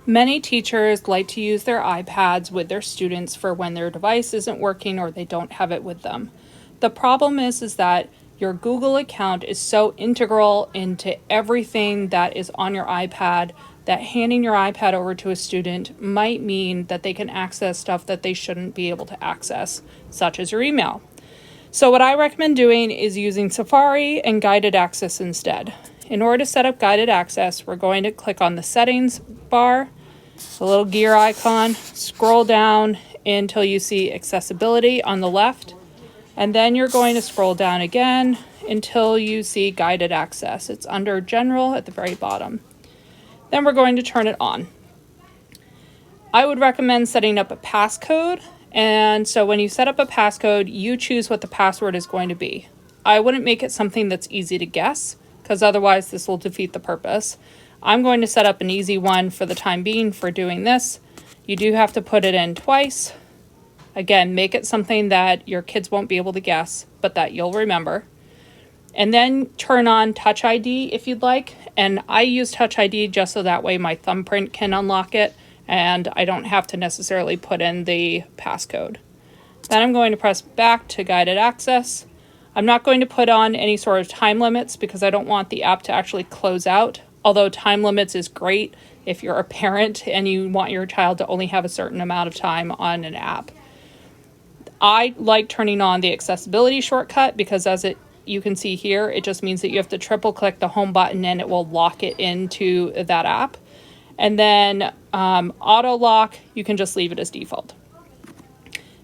Many teachers like to use their iPads with their students for when their device isn't working or they don't have it with them. The problem is that your Google account is so integral into everything that is on your iPad that handing your iPad over to a student might mean that they can access stuff that they shouldn't be able to access, such as your email. So what I recommend doing is using Safari and guided access instead. In order to set up guided access, we're going to click on the settings bar, the little gear icon, scroll down until you see accessibility on the left, and then you're going to scroll down again until you see guided access. It's under general at the very bottom. Then we're going to turn it on. I would recommend setting up a passcode, and so when you set up a passcode, you choose what the password is going to be. I wouldn't make it something that's easy to guess, because otherwise this will defeat the purpose. I'm going to set up an easy one for the time being for doing this. You do have to put it in twice. Again, make it something that your kids won't be able to guess, but that you'll remember. And then turn on Touch ID if you'd like. And I use Touch ID just so that way my thumbprint can unlock it and I don't have to necessarily put in the passcode. Then I'm going to press back to guided access. I'm not going to put on any sort of time limits because I don't want the app to actually close out. Although time limits is great if you're a parent and you want your child to only have a certain amount of time on an app. I like turning on the accessibility shortcut because you can see here, it just means that you have to triple click the home button and it will lock it into that app. And then auto lock, you can just leave it as default.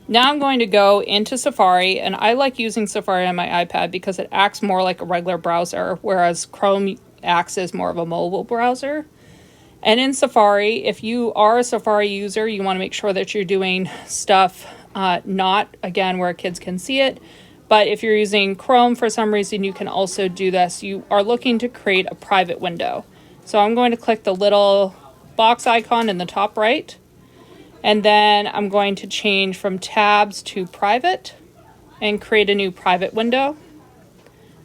Now I'm going to go into Safari, and I like using Safari on my iPad because it acts more like a regular browser, whereas Chrome acts as more of a mobile browser. And in Safari, if you are a Safari user, you want to make sure that you're doing stuff not, again, where kids can see it. But if you're using Chrome for some reason, you can also do this. You are looking to create a private window. So I'm going to click the little box icon in the top right. And then I'm going to change from tabs to private and create a new private window.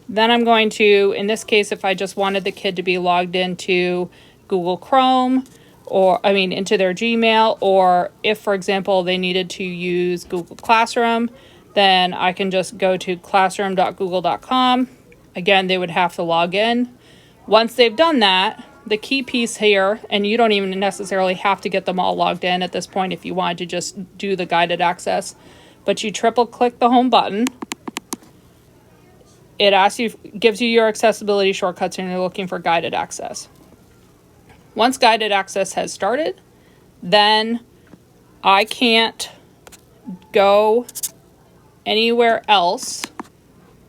Then I'm going to, in this case, if I just wanted the kid to be logged into Google Chrome, into their Gmail, or if, for example, they needed to use Google Classroom, then I can just go to classroom.google.com. Again, they would have to log in. Once they've done that, the key piece here, and you don't even necessarily have to get them all logged in at this point if you wanted to just do the guided access, but you triple click the home button. It gives you your accessibility shortcuts and you're looking for guided access. Once guided access has started, then I can't go anywhere else.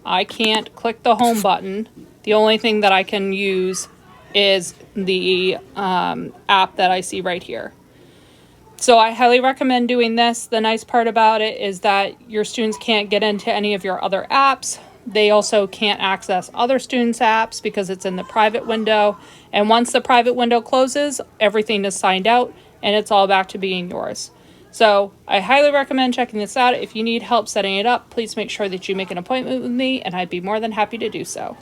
I can't click the home button. The only thing that I can use is the app that I see right here. So I highly recommend doing this. The nice part about it is that your students can't get into any of your other apps. They also can't access other students' apps because it's in the private window. And once the private window closes, everything is signed out and it's all back to being yours. So I highly recommend checking this out. If you need help setting it up, please make sure that you make an appointment with me and I'd be more than happy to do so.